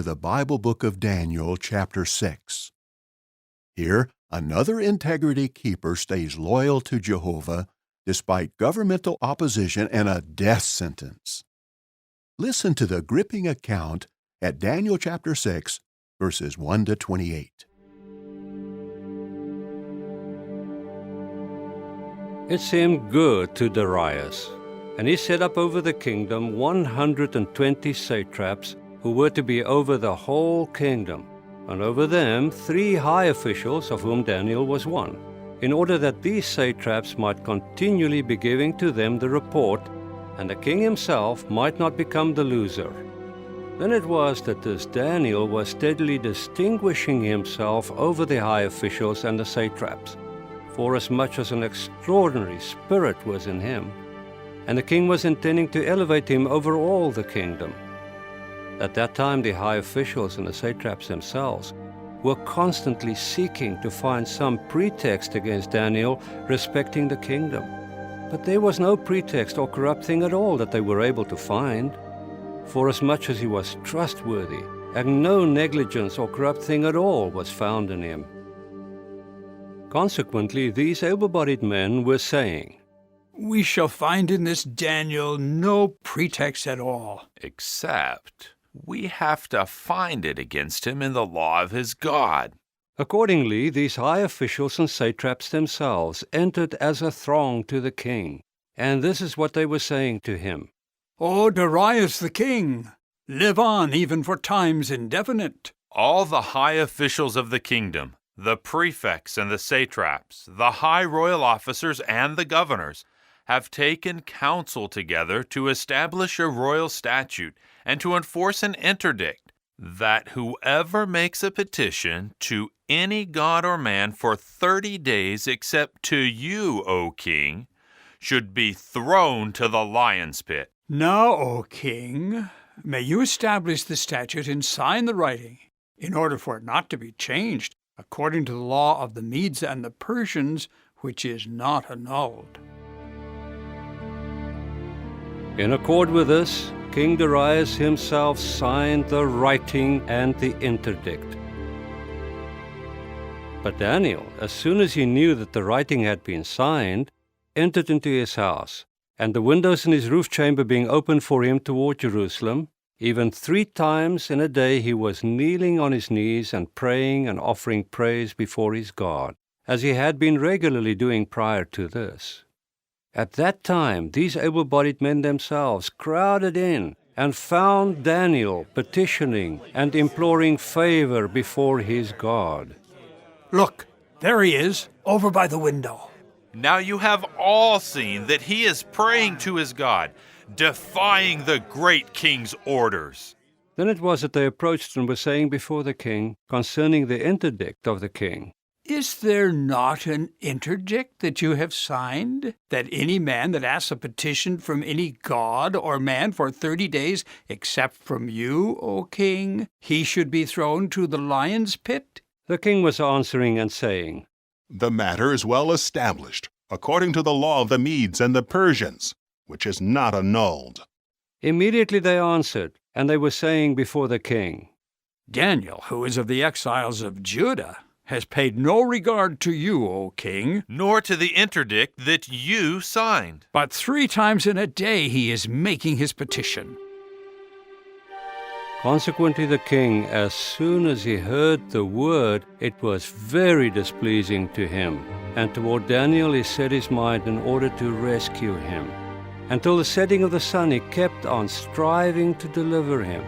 the Bible book of Daniel, chapter 6. Here, another integrity keeper stays loyal to Jehovah despite governmental opposition and a death sentence. Listen to the gripping account at Daniel chapter 6, verses 1 to 28. It seemed good to Darius, and he set up over the kingdom 120 satraps who were to be over the whole kingdom, and over them 3 high officials, of whom Daniel was one, in order that these satraps might continually be giving to them the report, and the king himself might not become the loser. Then it was that this Daniel was steadily distinguishing himself over the high officials and the satraps, forasmuch as an extraordinary spirit was in him, and the king was intending to elevate him over all the kingdom. At that time the high officials and the satraps themselves were constantly seeking to find some pretext against Daniel respecting the kingdom. But there was no pretext or corrupt thing at all that they were able to find, forasmuch as he was trustworthy, and no negligence or corrupt thing at all was found in him. Consequently, these able-bodied men were saying, "We shall find in this Daniel no pretext at all. Except we have to find it against him in the law of his God." Accordingly, these high officials and satraps themselves entered as a throng to the king, and this is what they were saying to him. O Darius the king, live on even for times indefinite. All the high officials of the kingdom, the prefects and the satraps, the high royal officers and the governors, have taken counsel together to establish a royal statute and to enforce an interdict, that whoever makes a petition to any god or man for 30 days except to you, O king, should be thrown to the lion's pit. Now, O king, may you establish the statute and sign the writing, in order for it not to be changed, according to the law of the Medes and the Persians, which is not annulled. In accord with this, King Darius himself signed the writing and the interdict. But Daniel, as soon as he knew that the writing had been signed, entered into his house, and the windows in his roof chamber being opened for him toward Jerusalem, even 3 times in a day he was kneeling on his knees and praying and offering praise before his God, as he had been regularly doing prior to this. At that time, these able-bodied men themselves crowded in and found Daniel petitioning and imploring favor before his God. Look, there he is, over by the window. Now you have all seen that he is praying to his God, defying the great king's orders. Then it was that they approached and were saying before the king concerning the interdict of the king, Is there not an interdict that you have signed, that any man that asks a petition from any god or man for 30 days, except from you, O king, he should be thrown to the lion's pit? The king was answering and saying, The matter is well established, according to the law of the Medes and the Persians, which is not annulled. Immediately they answered, and they were saying before the king, Daniel, who is of the exiles of Judah, has paid no regard to you, O king, Nor to the interdict that you signed. but 3 times in a day he is making his petition. Consequently the king, as soon as he heard the word, it was very displeasing to him, and toward Daniel he set his mind in order to rescue him. Until the setting of the sun he kept on striving to deliver him.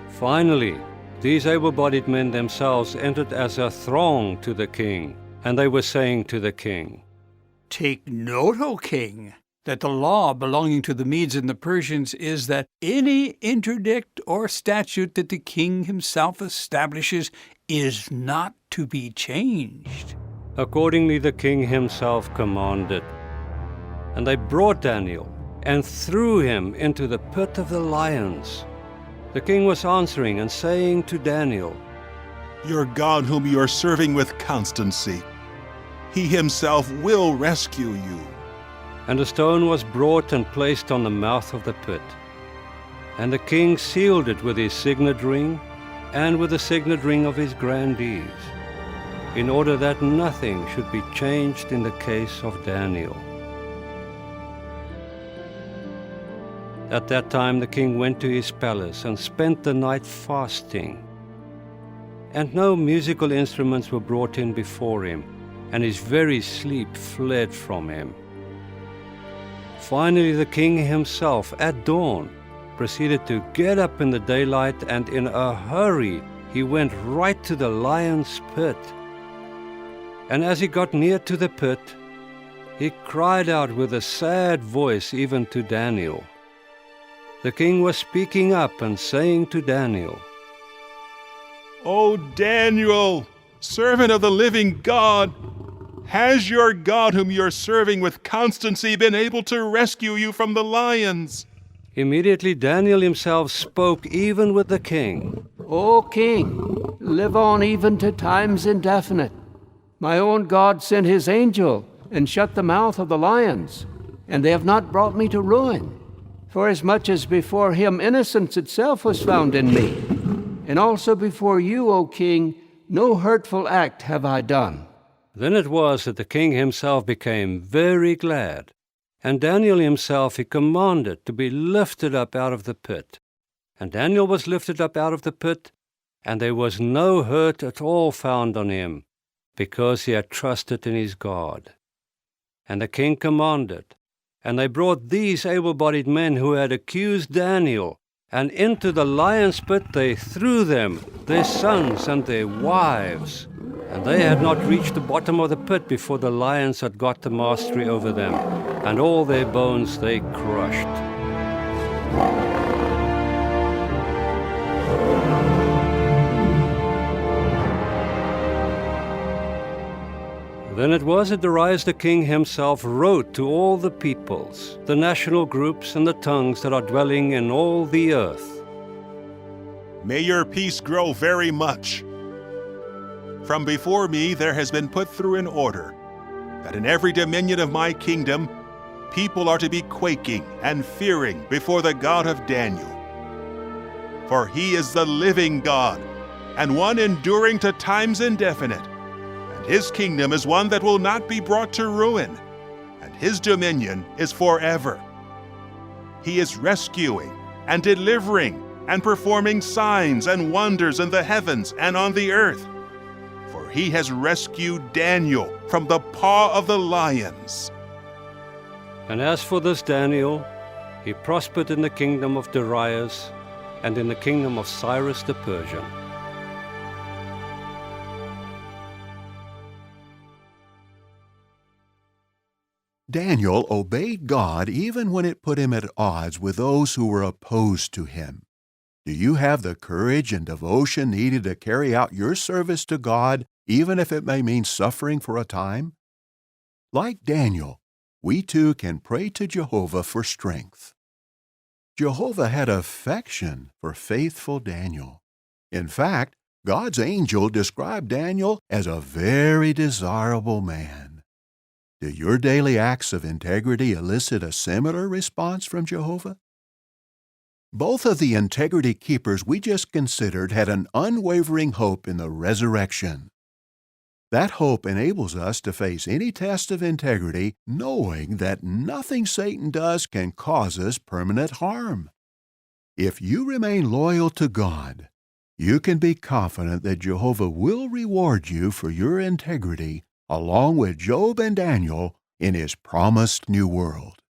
Finally, these able-bodied men themselves entered as a throng to the king, and they were saying to the king, Take note, O king, that the law belonging to the Medes and the Persians is that any interdict or statute that the king himself establishes is not to be changed. Accordingly the king himself commanded. And they brought Daniel and threw him into the pit of the lions. The king was answering and saying to Daniel, Your God whom you are serving with constancy, he himself will rescue you. And a stone was brought and placed on the mouth of the pit. And the king sealed it with his signet ring, and with the signet ring of his grandees, in order that nothing should be changed in the case of Daniel. At that time the king went to his palace and spent the night fasting. And no musical instruments were brought in before him, and his very sleep fled from him. Finally the king himself, at dawn, proceeded to get up in the daylight, and in a hurry he went right to the lion's pit. And as he got near to the pit, he cried out with a sad voice even to Daniel. The king was speaking up and saying to Daniel, "O Daniel, servant of the living God, has your God whom you're serving with constancy been able to rescue you from the lions?" Immediately Daniel himself spoke even with the king. O king, live on even to times indefinite. My own God sent his angel and shut the mouth of the lions, and they have not brought me to ruin. Forasmuch as before him innocence itself was found in me, and also before you, O king, no hurtful act have I done. Then it was that the king himself became very glad, and Daniel himself he commanded to be lifted up out of the pit. And Daniel was lifted up out of the pit, and there was no hurt at all found on him, because he had trusted in his God. And the king commanded, and they brought these able-bodied men who had accused Daniel, and into the lion's pit they threw them, their sons and their wives. And they had not reached the bottom of the pit before the lions had got the mastery over them, and all their bones they crushed. Then it was that Darius the king himself wrote to all the peoples, the national groups, and the tongues that are dwelling in all the earth. May your peace grow very much. From before me there has been put through an order that in every dominion of my kingdom people are to be quaking and fearing before the God of Daniel. For he is the living God, and one enduring to times indefinite. And his kingdom is one that will not be brought to ruin, and his dominion is forever. He is rescuing and delivering and performing signs and wonders in the heavens and on the earth. For he has rescued Daniel from the paw of the lions. And as for this Daniel, he prospered in the kingdom of Darius and in the kingdom of Cyrus the Persian. Daniel obeyed God even when it put him at odds with those who were opposed to him. Do you have the courage and devotion needed to carry out your service to God, even if it may mean suffering for a time? Like Daniel, we too can pray to Jehovah for strength. Jehovah had affection for faithful Daniel. In fact, God's angel described Daniel as a very desirable man. Do your daily acts of integrity elicit a similar response from Jehovah? Both of the integrity keepers we just considered had an unwavering hope in the resurrection. That hope enables us to face any test of integrity knowing that nothing Satan does can cause us permanent harm. If you remain loyal to God, you can be confident that Jehovah will reward you for your integrity along with Job and Daniel in his promised new world.